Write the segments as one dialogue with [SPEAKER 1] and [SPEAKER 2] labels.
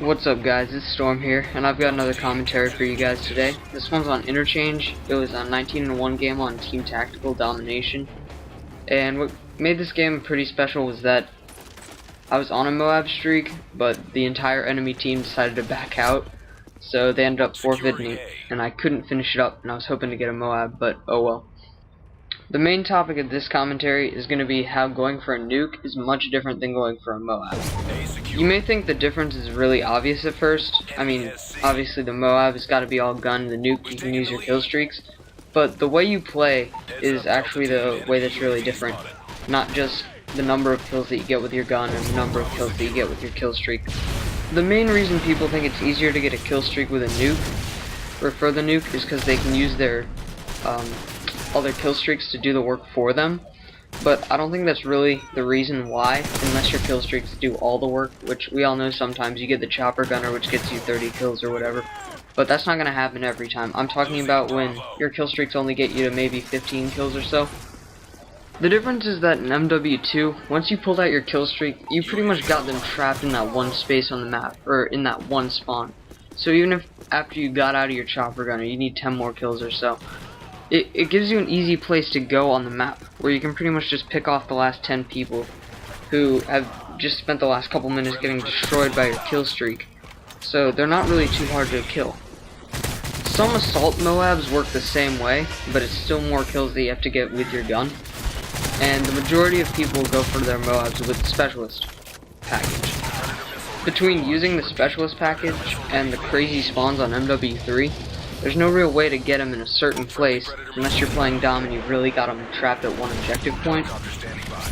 [SPEAKER 1] What's up guys, it's Storm here, and I've got another commentary for you guys today. This one's on Interchange. It was a 19-1 game on Team Tactical Domination. And what made this game pretty special was that I was on a MOAB streak, but the entire enemy team decided to back out. So they ended up forfeiting, and I couldn't finish it up, and I was hoping to get a MOAB, but oh well. The main topic of this commentary is going to be how going for a nuke is much different than going for a MOAB. You may think the difference is really obvious at first. I mean, obviously the MOAB has got to be all gun, the nuke you can use your kill streaks, but the way you play is actually the way that's really different. Not just the number of kills that you get with your gun and the number of kills that you get with your kill streak. The main reason people think it's easier to get a kill streak with a nuke, or for the nuke, is because they can use their all their kill streaks to do the work for them, but I don't think that's really the reason why, unless your kill streaks do all the work, which we all know sometimes you get the chopper gunner which gets you 30 kills or whatever, but that's not going to happen every time. I'm talking about when your kill streaks only get you to maybe 15 kills or so. The difference is that in MW2, once you pulled out your kill streak, you pretty much got them trapped in that one space on the map, or in that one spawn. So even if after you got out of your chopper gunner you need 10 more kills or so, it gives you an easy place to go on the map, where you can pretty much just pick off the last 10 people who have just spent the last couple minutes getting destroyed by your kill streak. So they're not really too hard to kill. Some assault MOABs work the same way, but it's still more kills that you have to get with your gun. And the majority of people go for their MOABs with the specialist package. Between using the specialist package and the crazy spawns on MW3, there's no real way to get them in a certain place unless you're playing Dom and you've really got them trapped at one objective point.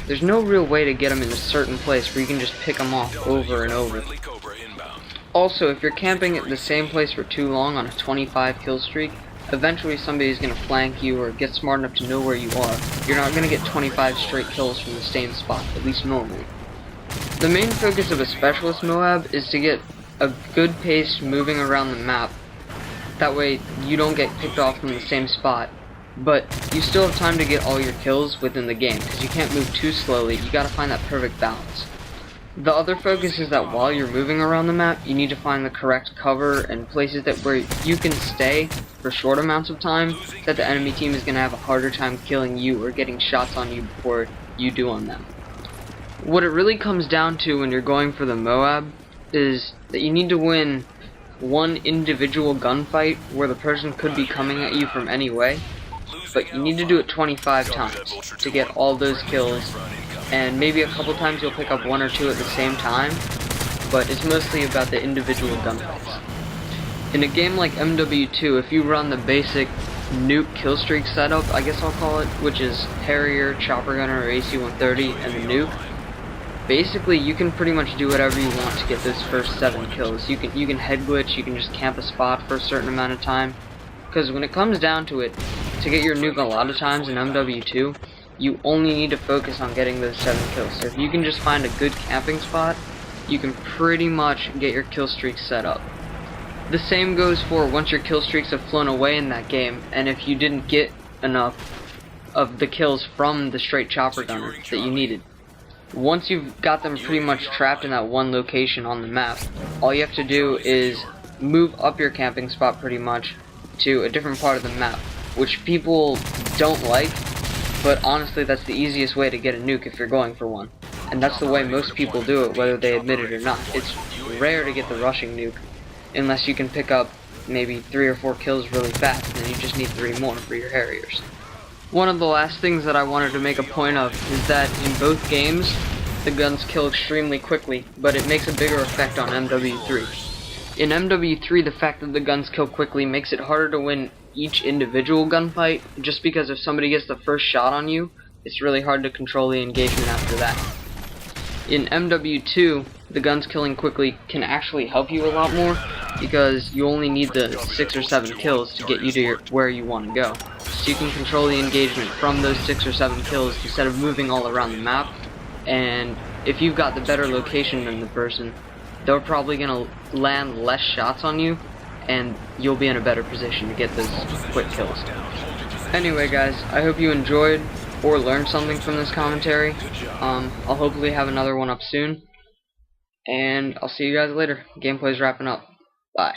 [SPEAKER 1] There's no real way to get them in a certain place where you can just pick them off over and over. Also, if you're camping at the same place for too long on a 25 kill streak, eventually somebody's going to flank you or get smart enough to know where you are. You're not going to get 25 straight kills from the same spot, at least normally. The main focus of a specialist MOAB is to get a good pace moving around the map. That way you don't get picked off from the same spot, but you still have time to get all your kills within the game, because you can't move too slowly. You gotta find that perfect balance. The other focus is that while you're moving around the map, you need to find the correct cover and places that where you can stay for short amounts of time, that the enemy team is gonna have a harder time killing you or getting shots on you before you do on them. What it really comes down to when you're going for the MOAB is that you need to win one individual gunfight where the person could be coming at you from any way, but you need to do it 25 times to get all those kills, and maybe a couple times you'll pick up one or two at the same time, but it's mostly about the individual gunfights. In a game like MW2, if you run the basic nuke killstreak setup, I guess I'll call it, which is Harrier, Chopper Gunner, or AC-130, and the nuke, basically you can pretty much do whatever you want to get those first 7 kills. You can head glitch, you can just camp a spot for a certain amount of time, because when it comes down to it, to get your nuke a lot of times in MW2, you only need to focus on getting those 7 kills. So if you can just find a good camping spot, you can pretty much get your kill streaks set up. The same goes for once your kill streaks have flown away in that game, and if you didn't get enough of the kills from the straight chopper gunner that you needed. Once you've got them pretty much trapped in that one location on the map, all you have to do is move up your camping spot pretty much to a different part of the map, which people don't like, but honestly that's the easiest way to get a nuke if you're going for one. And that's the way most people do it, whether they admit it or not. It's rare to get the rushing nuke, unless you can pick up maybe 3 or 4 kills really fast, and then you just need 3 more for your Harriers. One of the last things that I wanted to make a point of is that in both games, the guns kill extremely quickly, but it makes a bigger effect on MW3. In MW3, the fact that the guns kill quickly makes it harder to win each individual gunfight, just because if somebody gets the first shot on you, it's really hard to control the engagement after that. In MW2, the guns killing quickly can actually help you a lot more, because you only need the 6 or 7 kills to get you to where you want to go. So you can control the engagement from those 6 or 7 kills instead of moving all around the map, and if you've got the better location than the person, they're probably going to land less shots on you, and you'll be in a better position to get those quick kills. Anyway guys, I hope you enjoyed or learned something from this commentary. I'll hopefully have another one up soon. and I'll see you guys later. Gameplay's wrapping up. Bye.